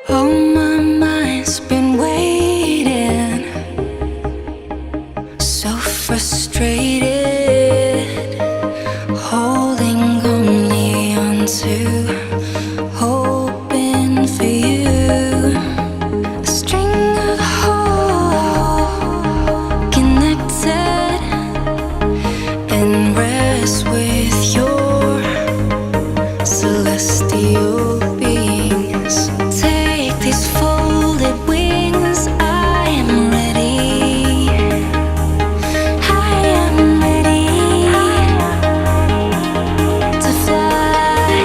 Oh, my mind's been waiting, so frustrated, holding only on to hoping for you. A string of hope connected and rest with your celestial beings. Take these folded wings, I am ready. I am ready to fly.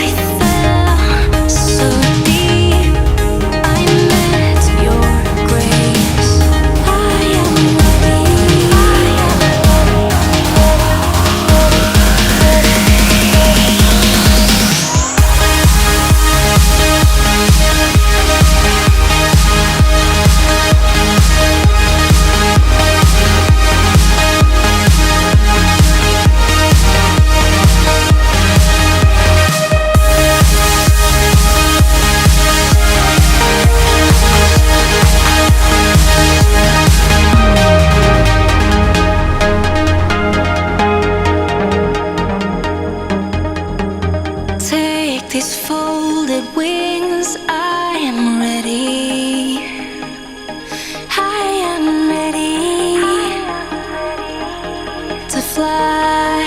I fell so deep, I met your grace. I am ready. Take these folded wings, I am ready. I am ready to fly.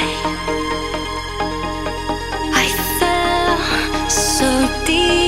I fell so deep.